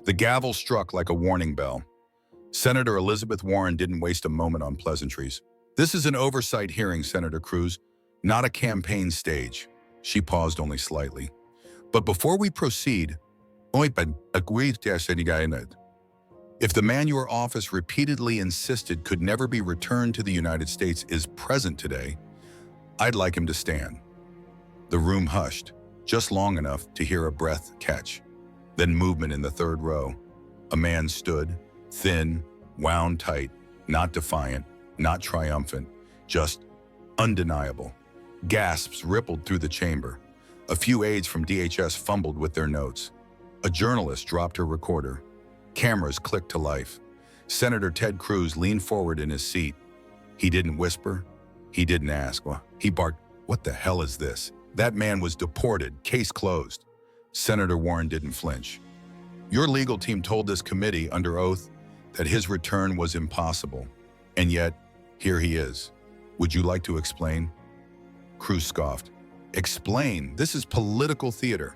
The gavel struck like a warning bell. Senator Elizabeth Warren didn't waste a moment on pleasantries. This is an oversight hearing, Senator Cruz, not a campaign stage. She paused only slightly. But before we proceed, if the man your office repeatedly insisted could never be returned to the United States is present today, I'd like him to stand. The room hushed, just long enough to hear a breath catch. Then movement in the third row. A man stood, thin, wound tight, not defiant, not triumphant, just undeniable. Gasps rippled through the chamber. A few aides from DHS fumbled with their notes. A journalist dropped her recorder. Cameras clicked to life. Senator Ted Cruz leaned forward in his seat. He didn't whisper. He didn't ask. He barked, "What the hell is this?" That man was deported, case closed. Senator Warren didn't flinch. Your legal team told this committee under oath that his return was impossible. And yet, here he is. Would you like to explain? Cruz scoffed. Explain? This is political theater.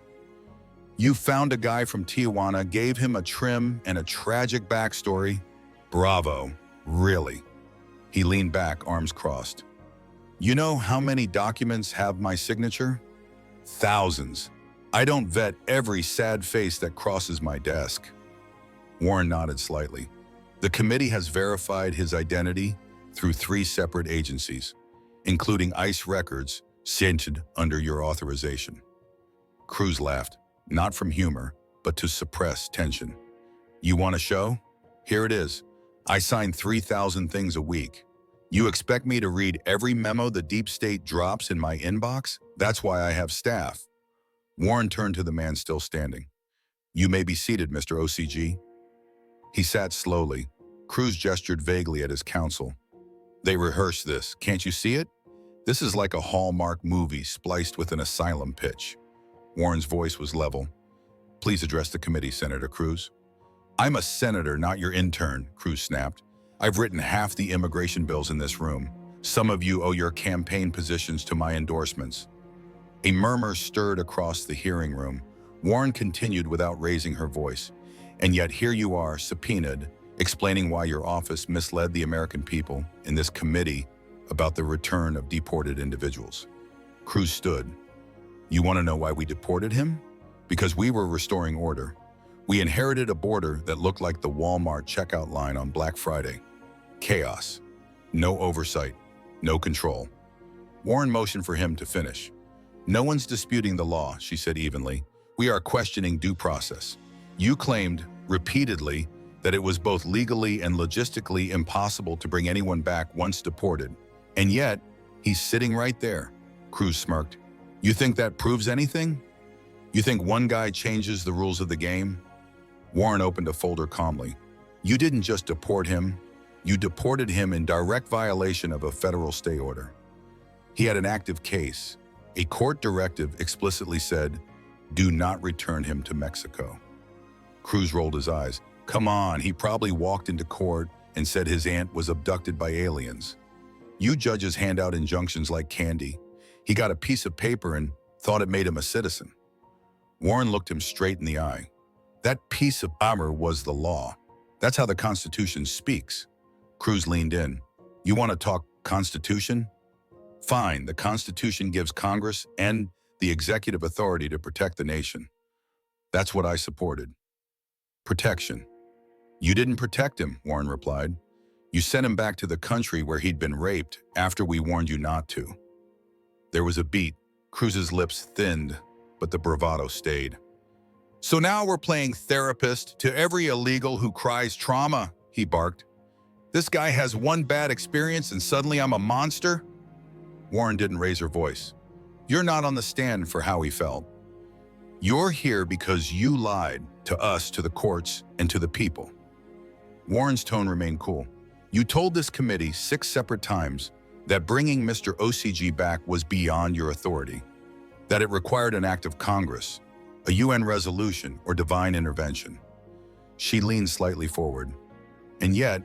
You found a guy from Tijuana, gave him a trim and a tragic backstory. Bravo. Really? He leaned back, arms crossed. You know how many documents have my signature? Thousands. I don't vet every sad face that crosses my desk. Warren nodded slightly. The committee has verified his identity through 3 separate agencies, including ICE records sent under your authorization. Cruz laughed, not from humor, but to suppress tension. You want a show? Here it is. I sign 3,000 things a week. You expect me to read every memo the deep state drops in my inbox? That's why I have staff. Warren turned to the man still standing. You may be seated, Mr. OCG. He sat slowly. Cruz gestured vaguely at his counsel. They rehearsed this. Can't you see it? This is like a Hallmark movie spliced with an asylum pitch. Warren's voice was level. Please address the committee, Senator Cruz. I'm a senator, not your intern, Cruz snapped. I've written half the immigration bills in this room. Some of you owe your campaign positions to my endorsements. A murmur stirred across the hearing room. Warren continued without raising her voice. And yet here you are, subpoenaed, explaining why your office misled the American people in this committee about the return of deported individuals. Cruz stood. You want to know why we deported him? Because we were restoring order. We inherited a border that looked like the Walmart checkout line on Black Friday. Chaos. No oversight. No control. Warren motioned for him to finish. No one's disputing the law, she said evenly. We are questioning due process. You claimed, repeatedly, that it was both legally and logistically impossible to bring anyone back once deported. And yet, he's sitting right there. Cruz smirked. You think that proves anything? You think one guy changes the rules of the game? Warren opened a folder calmly. You didn't just deport him. You deported him in direct violation of a federal stay order. He had an active case. A court directive explicitly said, do not return him to Mexico. Cruz rolled his eyes. Come on, he probably walked into court and said his aunt was abducted by aliens. You judges hand out injunctions like candy. He got a piece of paper and thought it made him a citizen. Warren looked him straight in the eye. That piece of armor was the law. That's how the Constitution speaks. Cruz leaned in. You want to talk Constitution? Fine, the Constitution gives Congress and the executive authority to protect the nation. That's what I supported. Protection. You didn't protect him, Warren replied. You sent him back to the country where he'd been raped after we warned you not to. There was a beat. Cruz's lips thinned, but the bravado stayed. So now we're playing therapist to every illegal who cries trauma, he barked. This guy has one bad experience and suddenly I'm a monster? Warren didn't raise her voice. You're not on the stand for how he felt. You're here because you lied to us, to the courts, and to the people. Warren's tone remained cool. You told this committee 6 separate times that bringing Mr. OCG back was beyond your authority, that it required an act of Congress, a UN resolution, or divine intervention. She leaned slightly forward. And yet,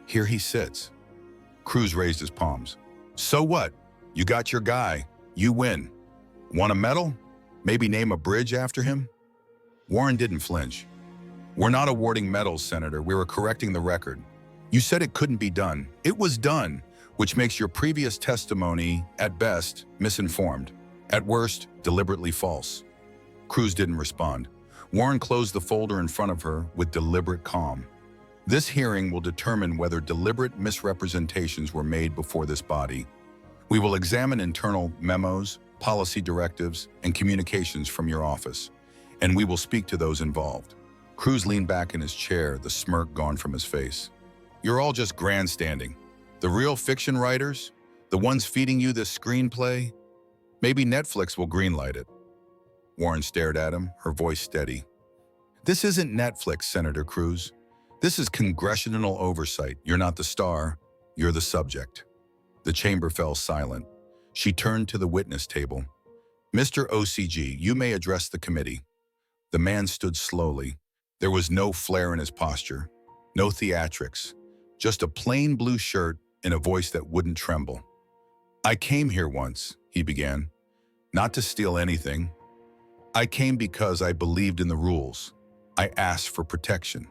here he sits. Cruz raised his palms. So what? You got your guy. You win. Want a medal? Maybe name a bridge after him? Warren didn't flinch. We're not awarding medals, Senator. We were correcting the record. You said it couldn't be done. It was done, which makes your previous testimony, at best, misinformed. At worst, deliberately false. Cruz didn't respond. Warren closed the folder in front of her with deliberate calm. This hearing will determine whether deliberate misrepresentations were made before this body. We will examine internal memos, policy directives, and communications from your office, and we will speak to those involved. Cruz leaned back in his chair, the smirk gone from his face. You're all just grandstanding. The real fiction writers, the ones feeding you this screenplay, maybe Netflix will greenlight it. Warren stared at him, her voice steady. This isn't Netflix, Senator Cruz. This is congressional oversight. You're not the star, you're the subject. The chamber fell silent. She turned to the witness table. Mr. OCG, you may address the committee. The man stood slowly. There was no flair in his posture, no theatrics, just a plain blue shirt and a voice that wouldn't tremble. I came here once, he began, not to steal anything. I came because I believed in the rules. I asked for protection.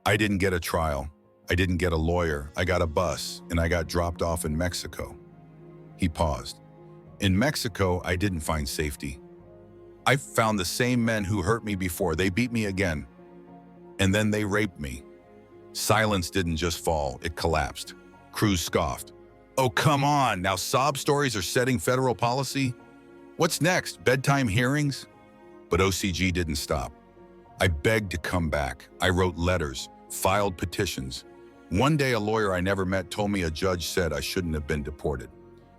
I didn't get a trial. I didn't get a lawyer. I got a bus, and I got dropped off in Mexico. He paused. In Mexico, I didn't find safety. I found the same men who hurt me before. They beat me again. And then they raped me. Silence didn't just fall, it collapsed. Cruz scoffed. Oh, come on. Now sob stories are setting federal policy? What's next? Bedtime hearings? But OCG didn't stop. I begged to come back. I wrote letters, filed petitions. One day, a lawyer I never met told me a judge said I shouldn't have been deported.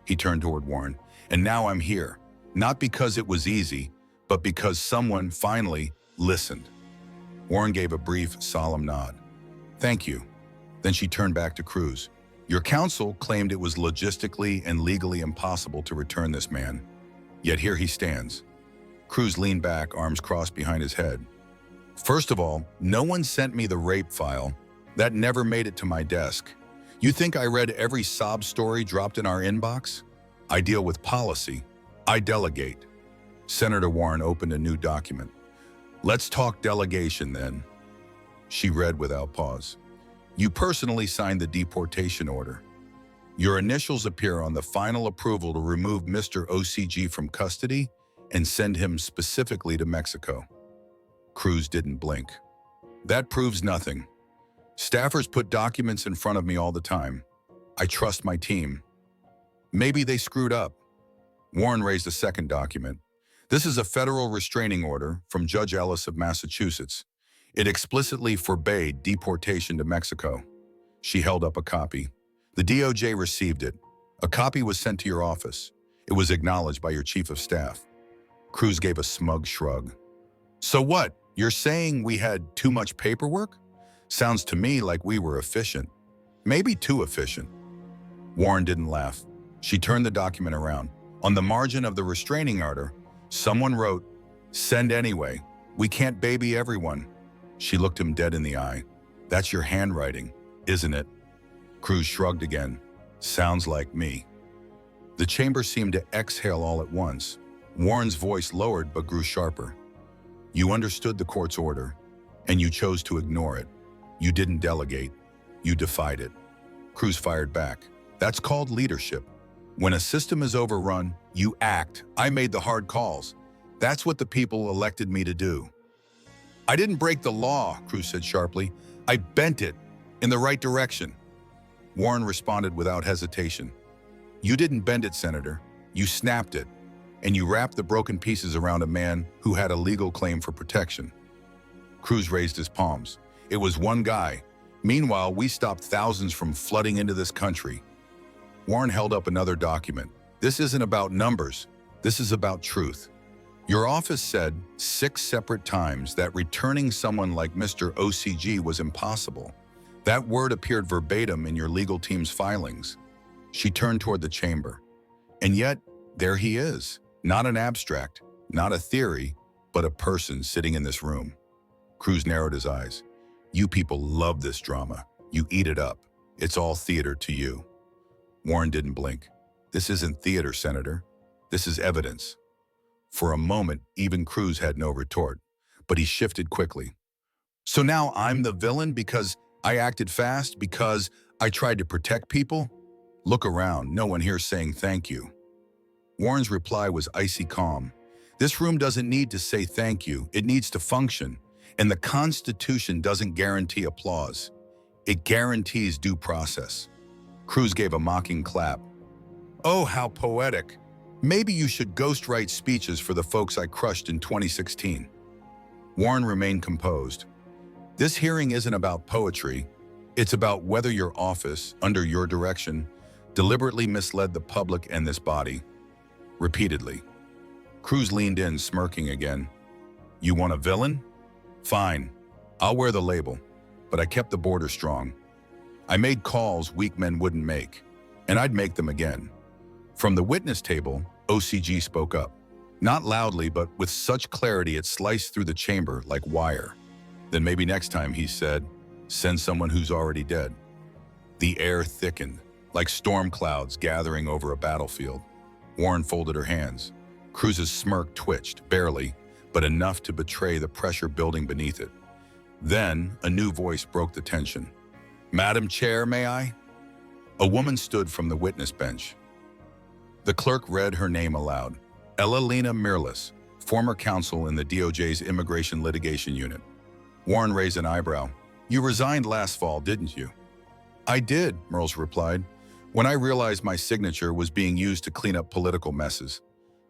He turned toward Warren. And now I'm here. Not because it was easy, but because someone finally listened. Warren gave a brief, solemn nod. Thank you. Then she turned back to Cruz. Your counsel claimed it was logistically and legally impossible to return this man. Yet here he stands. Cruz leaned back, arms crossed behind his head. First of all, no one sent me the rape file. That never made it to my desk. You think I read every sob story dropped in our inbox? I deal with policy. I delegate. Senator Warren opened a new document. Let's talk delegation then. She read without pause. You personally signed the deportation order. Your initials appear on the final approval to remove Mr. OCG from custody and send him specifically to Mexico. Cruz didn't blink. That proves nothing. Staffers put documents in front of me all the time. I trust my team. Maybe they screwed up. Warren raised a second document. This is a federal restraining order from Judge Ellis of Massachusetts. It explicitly forbade deportation to Mexico. She held up a copy. The DOJ received it. A copy was sent to your office. It was acknowledged by your chief of staff. Cruz gave a smug shrug. So what? You're saying we had too much paperwork? Sounds to me like we were efficient. Maybe too efficient. Warren didn't laugh. She turned the document around. On the margin of the restraining order, someone wrote, "Send anyway. We can't baby everyone." She looked him dead in the eye. That's your handwriting, isn't it? Cruz shrugged again. Sounds like me. The chamber seemed to exhale all at once. Warren's voice lowered but grew sharper. You understood the court's order, and you chose to ignore it. You didn't delegate. You defied it. Cruz fired back. That's called leadership. When a system is overrun, you act. I made the hard calls. That's what the people elected me to do. I didn't break the law, Cruz said sharply. I bent it in the right direction. Warren responded without hesitation. You didn't bend it, Senator. You snapped it, and you wrapped the broken pieces around a man who had a legal claim for protection. Cruz raised his palms. It was one guy. Meanwhile, we stopped thousands from flooding into this country. Warren held up another document. This isn't about numbers. This is about truth. Your office said 6 separate times that returning someone like Mr. OCG was impossible. That word appeared verbatim in your legal team's filings. She turned toward the chamber. And yet, there he is. Not an abstract, not a theory, but a person sitting in this room. Cruz narrowed his eyes. You people love this drama. You eat it up. It's all theater to you. Warren didn't blink. This isn't theater, Senator. This is evidence. For a moment, even Cruz had no retort, but he shifted quickly. So now I'm the villain because I acted fast, because I tried to protect people? Look around, no one here saying thank you. Warren's reply was icy calm. This room doesn't need to say thank you, it needs to function. And the Constitution doesn't guarantee applause. It guarantees due process. Cruz gave a mocking clap. Oh, how poetic. Maybe you should ghostwrite speeches for the folks I crushed in 2016. Warren remained composed. This hearing isn't about poetry. It's about whether your office, under your direction, deliberately misled the public and this body. Repeatedly. Cruz leaned in, smirking again. You want a villain? Fine. I'll wear the label. But I kept the border strong. I made calls weak men wouldn't make. And I'd make them again. From the witness table, OCG spoke up. Not loudly, but with such clarity it sliced through the chamber like wire. Then maybe next time, he said, send someone who's already dead. The air thickened, like storm clouds gathering over a battlefield. Warren folded her hands. Cruz's smirk twitched, barely, but enough to betray the pressure building beneath it. Then, a new voice broke the tension. Madam Chair, may I? A woman stood from the witness bench. The clerk read her name aloud. Elalina Mirlis, former counsel in the DOJ's Immigration Litigation Unit. Warren raised an eyebrow. You resigned last fall, didn't you? I did, Mirlis replied, when I realized my signature was being used to clean up political messes.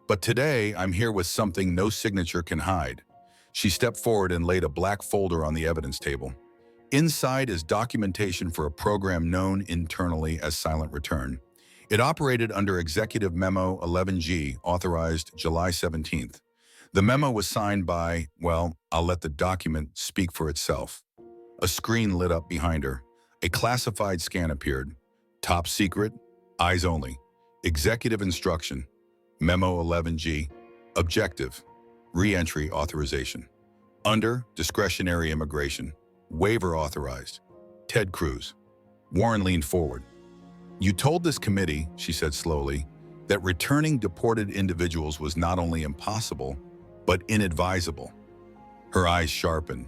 But today, I'm here with something no signature can hide. She stepped forward and laid a black folder on the evidence table. Inside is documentation for a program known internally as Silent Return. It operated under Executive Memo 11G, authorized July 17th. The memo was signed by, well, I'll let the document speak for itself. A screen lit up behind her. A classified scan appeared. Top secret, eyes only. Executive instruction. Memo 11G. Objective. Re-entry authorization. Under discretionary immigration. Waiver authorized. Ted Cruz. Warren leaned forward. You told this committee, she said slowly, that returning deported individuals was not only impossible, but inadvisable. Her eyes sharpened.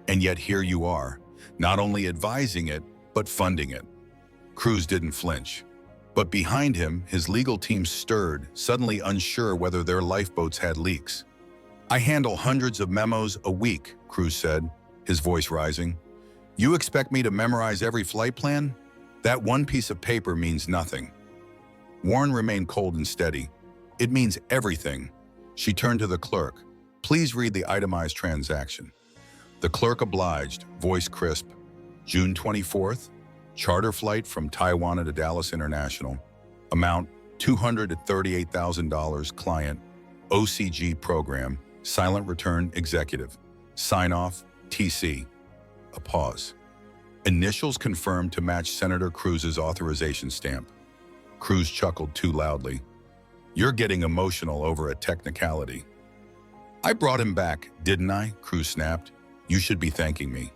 And yet here you are, not only advising it, but funding it. Cruz didn't flinch. But behind him, his legal team stirred, suddenly unsure whether their lifeboats had leaks. I handle hundreds of memos a week, Cruz said, his voice rising. You expect me to memorize every flight plan? That one piece of paper means nothing. Warren remained cold and steady. It means everything. She turned to the clerk. Please read the itemized transaction. The clerk obliged, voice crisp. June 24th, charter flight from Taiwan to Dallas International. Amount $238,000, client, OCG program, Silent Return executive. Sign off, TC. A pause. Initials confirmed to match Senator Cruz's authorization stamp. Cruz chuckled too loudly. You're getting emotional over a technicality. I brought him back, didn't I? Cruz snapped. You should be thanking me.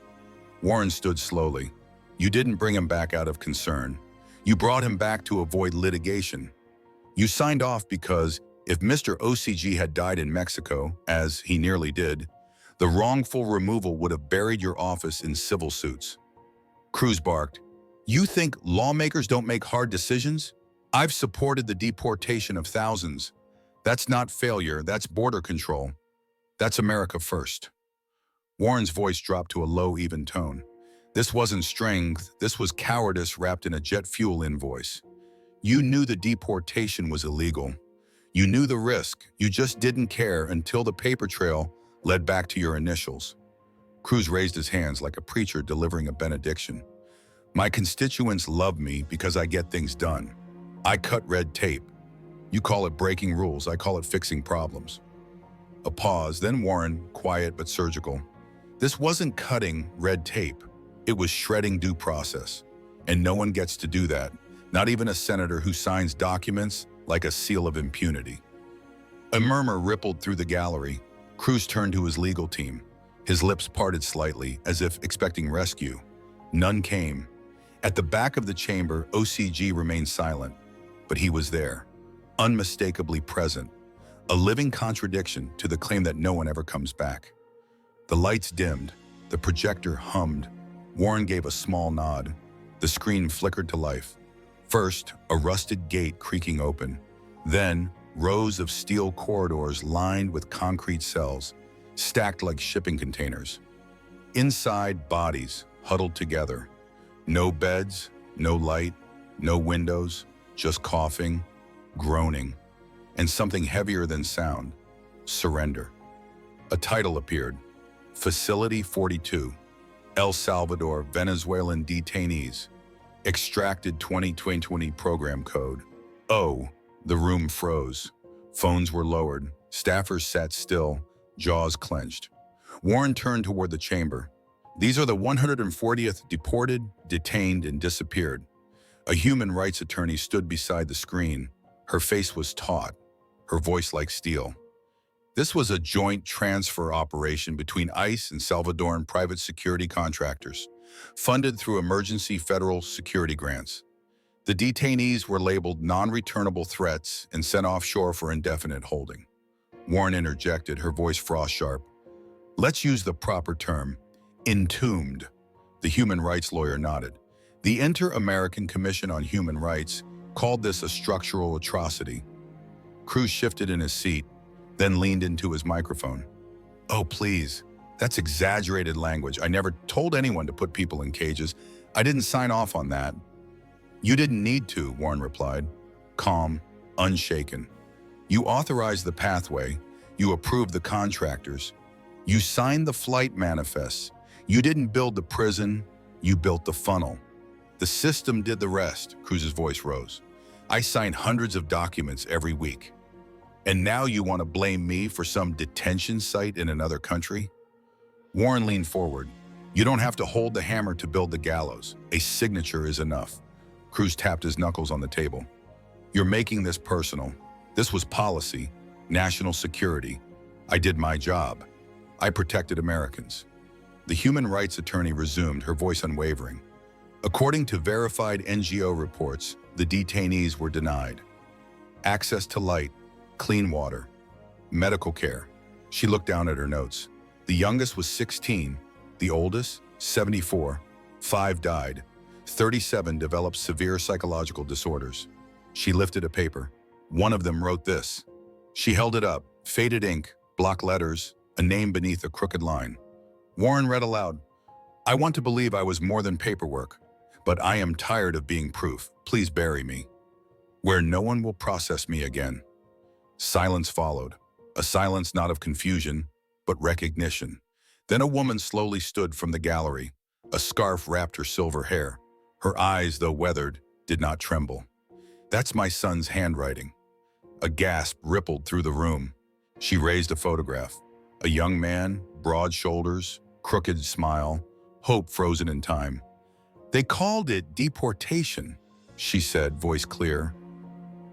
Warren stood slowly. You didn't bring him back out of concern. You brought him back to avoid litigation. You signed off because if Mr. OCG had died in Mexico, as he nearly did, the wrongful removal would have buried your office in civil suits. Cruz barked. You think lawmakers don't make hard decisions? I've supported the deportation of thousands. That's not failure, that's border control. That's America first. Warren's voice dropped to a low, even tone. This wasn't strength, this was cowardice wrapped in a jet fuel invoice. You knew the deportation was illegal. You knew the risk, you just didn't care until the paper trail led back to your initials. Cruz raised his hands like a preacher delivering a benediction. My constituents love me because I get things done. I cut red tape. You call it breaking rules, I call it fixing problems. A pause, then Warren, quiet but surgical. This wasn't cutting red tape. It was shredding due process. And no one gets to do that, not even a senator who signs documents like a seal of impunity. A murmur rippled through the gallery. Cruz turned to his legal team. His lips parted slightly, as if expecting rescue. None came. At the back of the chamber, OCG remained silent, but he was there, unmistakably present, a living contradiction to the claim that no one ever comes back. The lights dimmed. The projector hummed. Warren gave a small nod. The screen flickered to life. First, a rusted gate creaking open. Then, rows of steel corridors lined with concrete cells, stacked like shipping containers. Inside, bodies huddled together. No beds, no light, no windows, just coughing, groaning, and something heavier than sound: surrender. A title appeared: Facility 42, El Salvador, Venezuelan detainees, extracted 2020 program code. Oh, the room froze. Phones were lowered. Staffers sat still, jaws clenched. Warren turned toward the chamber. These are the 140th deported, detained, and disappeared. A human rights attorney stood beside the screen. Her face was taut, her voice like steel. This was a joint transfer operation between ICE and Salvadoran private security contractors, funded through emergency federal security grants. The detainees were labeled non-returnable threats and sent offshore for indefinite holding. Warren interjected, her voice frost-sharp. Let's use the proper term: entombed. The human rights lawyer nodded. The Inter-American Commission on Human Rights called this a structural atrocity. Cruz shifted in his seat, then leaned into his microphone. Oh, please, that's exaggerated language. I never told anyone to put people in cages. I didn't sign off on that. You didn't need to, Warren replied, calm, unshaken. You authorized the pathway. You approved the contractors. You signed the flight manifests. You didn't build the prison. You built the funnel. The system did the rest. Cruz's voice rose. I signed hundreds of documents every week. And now you want to blame me for some detention site in another country? Warren leaned forward. You don't have to hold the hammer to build the gallows. A signature is enough. Cruz tapped his knuckles on the table. You're making this personal. This was policy, national security. I did my job. I protected Americans. The human rights attorney resumed, her voice unwavering. According to verified NGO reports, the detainees were denied access to light, clean water, medical care. She looked down at her notes. The youngest was 16, the oldest, 74. 5 died. 37 developed severe psychological disorders. She lifted a paper. One of them wrote this. She held it up, faded ink, block letters, a name beneath a crooked line. Warren read aloud. I want to believe I was more than paperwork, but I am tired of being proof. Please bury me, where no one will process me again. Silence followed, a silence not of confusion, but recognition. Then a woman slowly stood from the gallery. A scarf wrapped her silver hair. Her eyes, though weathered, did not tremble. That's my son's handwriting. A gasp rippled through the room. She raised a photograph. A young man, broad shoulders, crooked smile, hope frozen in time. They called it deportation, she said, voice clear.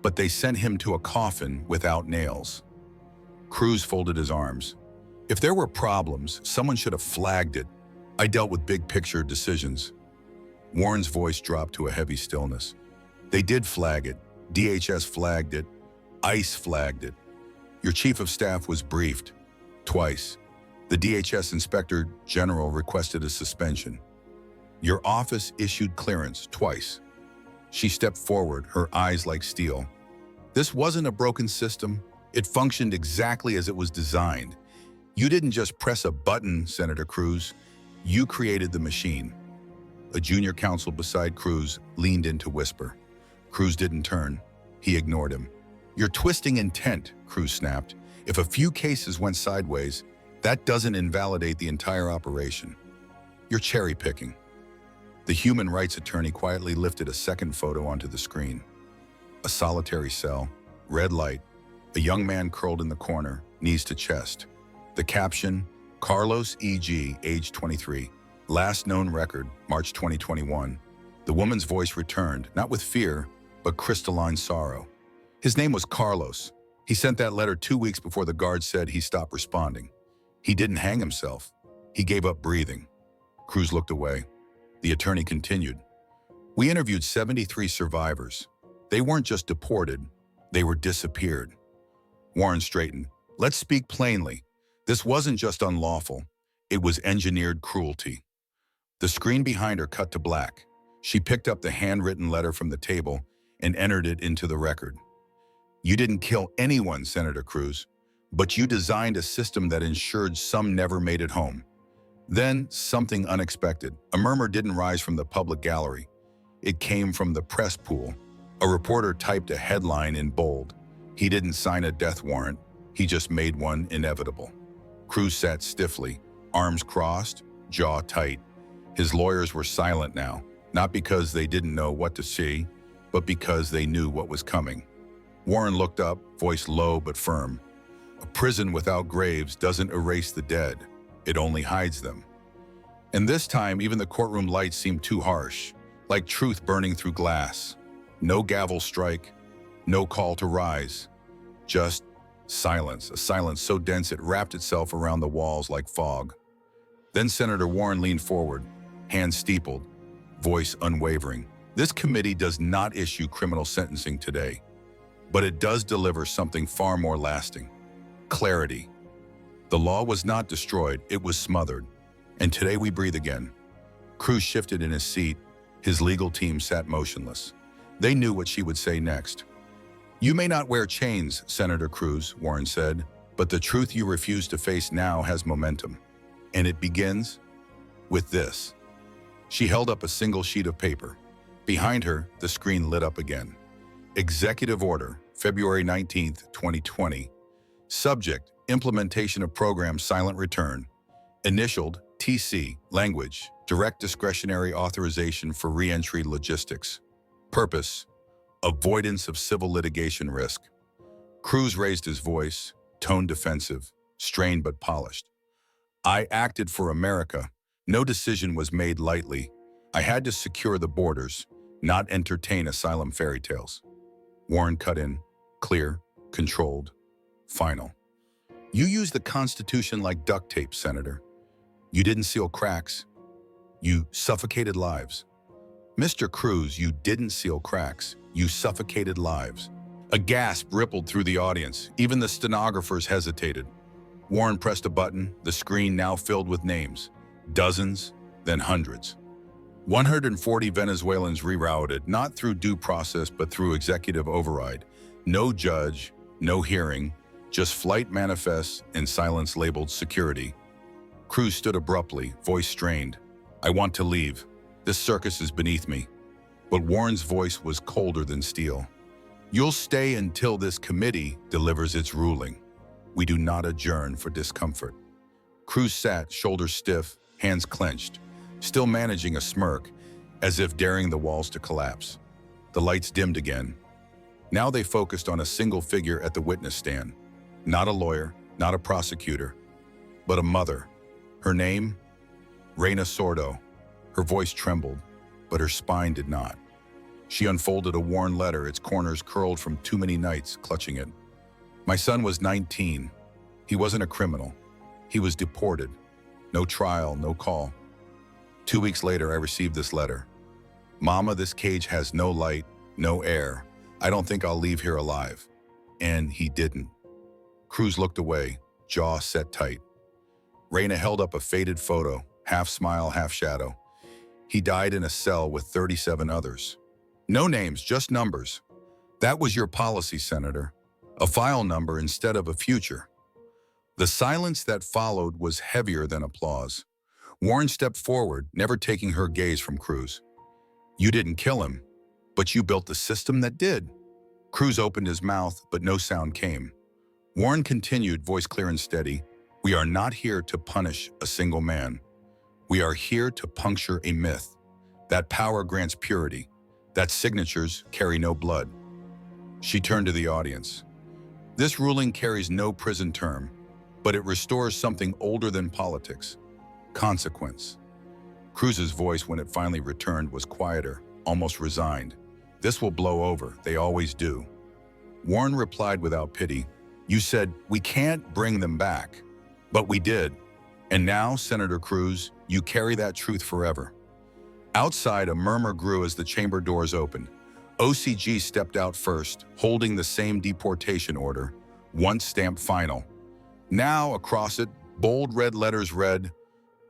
But they sent him to a coffin without nails. Cruz folded his arms. If there were problems, someone should have flagged it. I dealt with big picture decisions. Warren's voice dropped to a heavy stillness. They did flag it. DHS flagged it. ICE flagged it. Your chief of staff was briefed. Twice. The DHS Inspector General requested a suspension. Your office issued clearance twice. She stepped forward, her eyes like steel. This wasn't a broken system. It functioned exactly as it was designed. You didn't just press a button, Senator Cruz. You created the machine. A junior counsel beside Cruz leaned in to whisper. Cruz didn't turn. He ignored him. You're twisting intent, Cruz snapped. If a few cases went sideways, that doesn't invalidate the entire operation. You're cherry-picking. The human rights attorney quietly lifted a second photo onto the screen. A solitary cell, red light, a young man curled in the corner, knees to chest. The caption, Carlos E.G., age 23, last known record, March 2021. The woman's voice returned, not with fear, but crystalline sorrow. His name was Carlos. He sent that letter 2 weeks before the guard said he stopped responding. He didn't hang himself. He gave up breathing. Cruz looked away. The attorney continued. We interviewed 73 survivors. They weren't just deported, they were disappeared. Warren straightened. Let's speak plainly. This wasn't just unlawful. It was engineered cruelty. The screen behind her cut to black. She picked up the handwritten letter from the table and entered it into the record. You didn't kill anyone, Senator Cruz, but you designed a system that ensured some never made it home. Then, something unexpected. A murmur didn't rise from the public gallery. It came from the press pool. A reporter typed a headline in bold. He didn't sign a death warrant. He just made one inevitable. Cruz sat stiffly, arms crossed, jaw tight. His lawyers were silent now, not because they didn't know what to see, but because they knew what was coming. Warren looked up, voice low but firm. A prison without graves doesn't erase the dead. It only hides them. And this time, even the courtroom lights seemed too harsh, like truth burning through glass. No gavel strike, no call to rise. Just silence, a silence so dense it wrapped itself around the walls like fog. Then Senator Warren leaned forward, hands steepled, voice unwavering. This committee does not issue criminal sentencing today, but it does deliver something far more lasting. Clarity. The law was not destroyed, it was smothered. And today we breathe again. Cruz shifted in his seat. His legal team sat motionless. They knew what she would say next. You may not wear chains, Senator Cruz, Warren said, but the truth you refuse to face now has momentum. And it begins with this. She held up a single sheet of paper. Behind her, the screen lit up again. Executive Order, February 19th, 2020. Subject, Implementation of Program Silent Return. Initialed, TC, Language, Direct Discretionary Authorization for Reentry Logistics. Purpose, Avoidance of Civil Litigation Risk. Cruz raised his voice, tone defensive, strained but polished. I acted for America. No decision was made lightly. I had to secure the borders, not entertain asylum fairy tales. Warren cut in, clear, controlled, final. You used the Constitution like duct tape, Senator. You didn't seal cracks. You suffocated lives. Mr. Cruz, you didn't seal cracks. You suffocated lives. A gasp rippled through the audience. Even the stenographers hesitated. Warren pressed a button, the screen now filled with names. Dozens, then hundreds. 140 Venezuelans rerouted, not through due process, but through executive override. No judge, no hearing, just flight manifests and silence labeled security. Cruz stood abruptly, voice strained. I want to leave. This circus is beneath me. But Warren's voice was colder than steel. You'll stay until this committee delivers its ruling. We do not adjourn for discomfort. Cruz sat, shoulders stiff, hands clenched, still managing a smirk, as if daring the walls to collapse. The lights dimmed again. Now they focused on a single figure at the witness stand. Not a lawyer, not a prosecutor, but a mother. Her name? Reina Sordo. Her voice trembled, but her spine did not. She unfolded a worn letter, its corners curled from too many nights clutching it. My son was 19. He wasn't a criminal. He was deported. No trial, no call. 2 weeks later, I received this letter. Mama, this cage has no light, no air. I don't think I'll leave here alive. And he didn't. Cruz looked away, jaw set tight. Reina held up a faded photo, half smile, half shadow. He died in a cell with 37 others. No names, just numbers. That was your policy, Senator. A file number instead of a future. The silence that followed was heavier than applause. Warren stepped forward, never taking her gaze from Cruz. You didn't kill him, but you built the system that did. Cruz opened his mouth, but no sound came. Warren continued, voice clear and steady. We are not here to punish a single man. We are here to puncture a myth. That power grants purity. That signatures carry no blood. She turned to the audience. This ruling carries no prison term, but it restores something older than politics. Consequence. Cruz's voice, when it finally returned, was quieter, almost resigned. This will blow over, they always do. Warren replied without pity. You said, we can't bring them back. But we did. And now, Senator Cruz, you carry that truth forever. Outside, a murmur grew as the chamber doors opened. OCG stepped out first, holding the same deportation order, once stamped final. Now, across it, bold red letters read,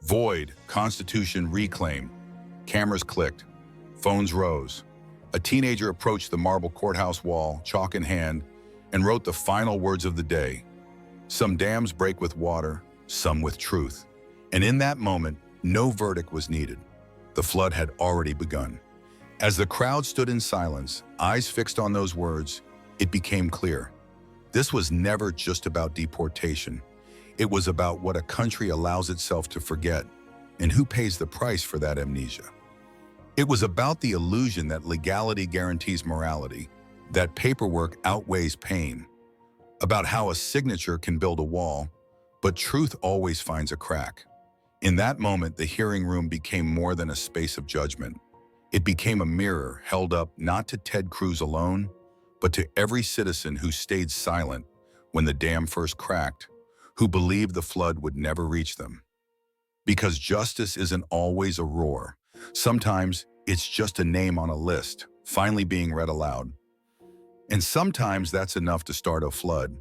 Void, Constitution reclaimed. Cameras clicked. Phones rose. A teenager approached the marble courthouse wall, chalk in hand, and wrote the final words of the day. Some dams break with water, some with truth. And in that moment, no verdict was needed. The flood had already begun. As the crowd stood in silence, eyes fixed on those words, it became clear. This was never just about deportation. It was about what a country allows itself to forget, and who pays the price for that amnesia. It was about the illusion that legality guarantees morality, that paperwork outweighs pain, about how a signature can build a wall, but truth always finds a crack. In that moment, the hearing room became more than a space of judgment. It became a mirror held up not to Ted Cruz alone, but to every citizen who stayed silent when the dam first cracked, who believed the flood would never reach them. Because justice isn't always a roar. Sometimes it's just a name on a list, finally being read aloud. And sometimes that's enough to start a flood.